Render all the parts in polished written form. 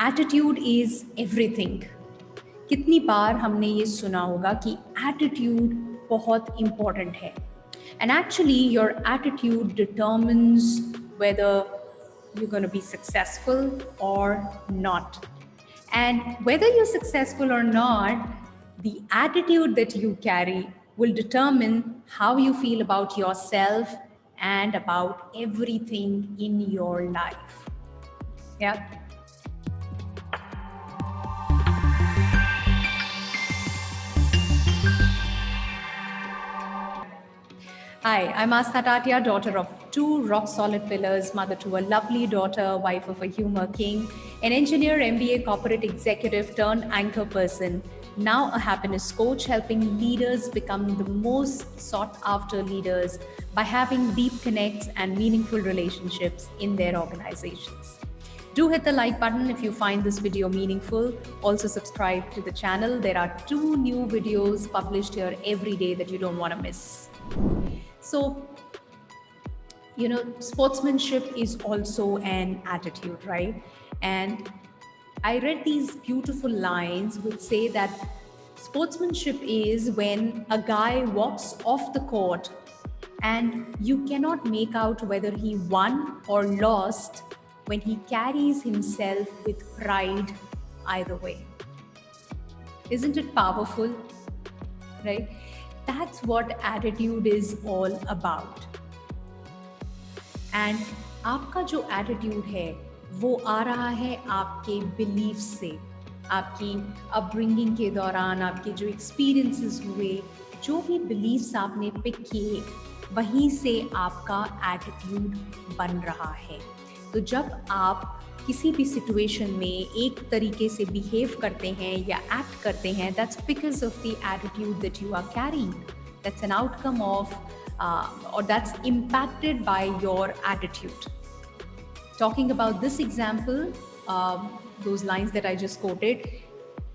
Attitude is everything. कितनी बार हमने ये सुना होगा कि एटीट्यूड बहुत इंपॉर्टेंट है। And actually your attitude determines whether you're going to be successful or not. And whether you're successful or not, the attitude that you carry will determine how you feel about yourself and about everything in your life. Yeah. Hi, I'm Astha Tatia, daughter of two rock-solid pillars, mother to a lovely daughter, wife of a humor king, an engineer, MBA corporate executive turned anchor person, now a happiness coach helping leaders become the most sought-after leaders by having deep connects and meaningful relationships in their organizations. Do hit the like button if you find this video meaningful. Also subscribe to the channel. There are 2 new videos published here every day that you don't want to miss. So, sportsmanship is also an attitude, right? And I read these beautiful lines which say that sportsmanship is when a guy walks off the court and you cannot make out whether he won or lost when he carries himself with pride either way. Isn't it powerful? Right? That's what attitude is all about. And आपका जो attitude है वो आ रहा है आपके belief से, आपकी upbringing के दौरान आपके जो एक्सपीरियंसेस हुए, जो भी बिलीफ्स आपने पिक किए, वहीं से आपका एटीट्यूड बन रहा है। तो जब आप किसी भी सिचुएशन में एक तरीके से बिहेव करते हैं या एक्ट करते हैं, that's because of the attitude that you are carrying, that's an outcome of or that's impacted by your attitude. Talking about this example, those lines that I just quoted,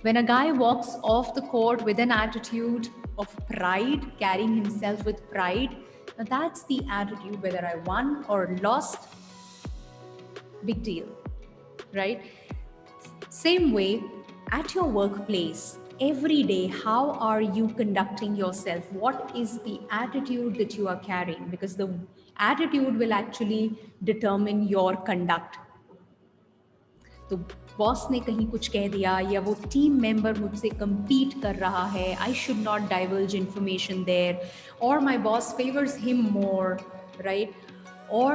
when a guy walks off the court with an attitude of pride, carrying himself with pride, now that's the attitude. Whether I won or lost, big deal, right? Same way, at your workplace, every day, how are you conducting yourself? What is the attitude that you are carrying? Because the attitude will actually determine your conduct. तो boss ने कहीं कुछ कह दिया या वो team member मुझसे compete कर रहा है, I should not divulge information there, or my boss favors him more, right? Or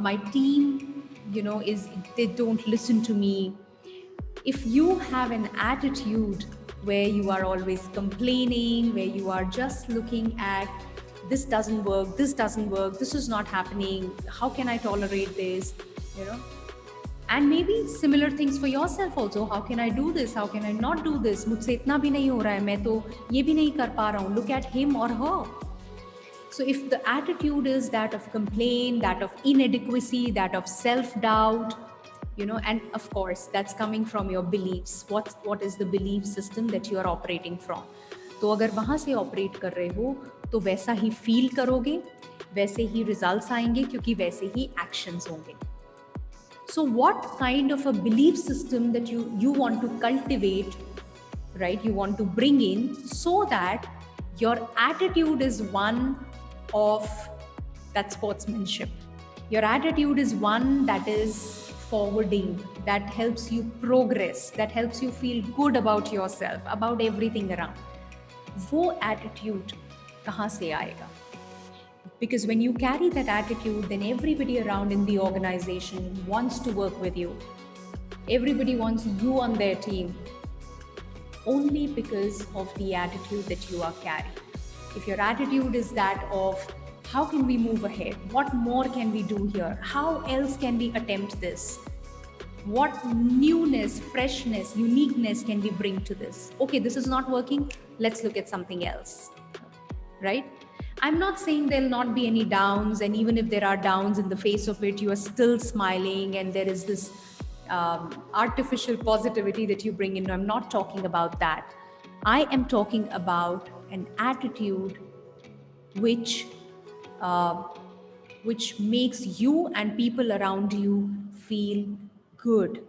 my team, they don't listen to me. If you have an attitude where you are always complaining, where you are just looking at this doesn't work, this is not happening, how can I tolerate this, and maybe similar things for yourself also. How can I do this? How can I not do this? मुझसे इतना भी नहीं हो रहा है, मैं तो ये भी नहीं कर पा रहा हूँ. Look at him or her. So if the attitude is that of complaint, that of inadequacy, that of self-doubt, and of course that's coming from your beliefs. What is the belief system that you are operating from? तो अगर वहाँ से operate कर रहे हो तो वैसा ही feel करोगे, वैसे ही रिजल्ट्स आएंगे, क्योंकि वैसे ही एक्शंस होंगे. So what kind of a belief system that you want to cultivate, right? You want to bring in so that your attitude is one of that sportsmanship. Your attitude is one that is forwarding, that helps you progress, that helps you feel good about yourself, about everything around. वो attitude कहाँ से आएगा? Because when you carry that attitude, then everybody around in the organization wants to work with you. Everybody wants you on their team, only because of the attitude that you are carrying. If your attitude is that of, how can we move ahead? What more can we do here? How else can we attempt this? What newness, freshness, uniqueness can we bring to this? Okay, this is not working. Let's look at something else, right? I'm not saying there'll not be any downs, and even if there are downs, in the face of it, you are still smiling and there is this artificial positivity that you bring in. I'm not talking about that. I am talking about an attitude which makes you and people around you feel good.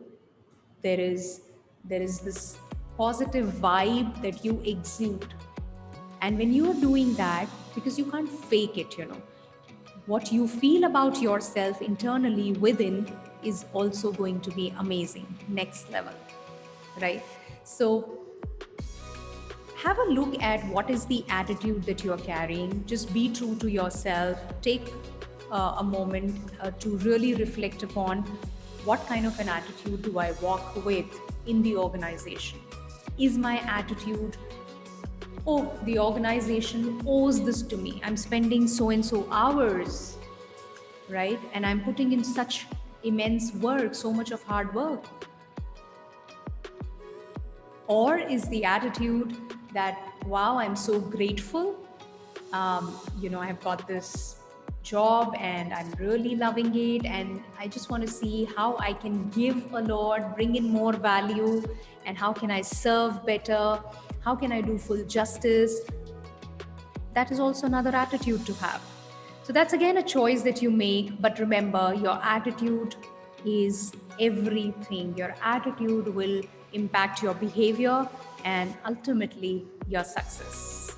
there is this positive vibe that you exude. And when you're doing that, because you can't fake it, what you feel about yourself internally within is also going to be amazing, next level, right? So have a look at what is the attitude that you're carrying. Just be true to yourself. Take a moment to really reflect upon what kind of an attitude do I walk with in the organization. Is my attitude, oh, the organization owes this to me, I'm spending so and so hours, right, and I'm putting in such immense work, so much of hard work? Or is the attitude that, wow, I'm so grateful, I've got this job and I'm really loving it, and I just want to see how I can give a lot, bring in more value, and how can I serve better, how can I do full justice? That is also another attitude to have. So that's again a choice that you make, but remember, your attitude is everything. Your attitude will impact your behavior and ultimately your success.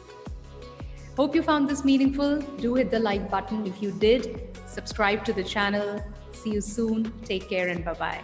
Hope you found this meaningful. Do hit the like button if you did. Subscribe to the channel. See you soon. Take care and bye-bye.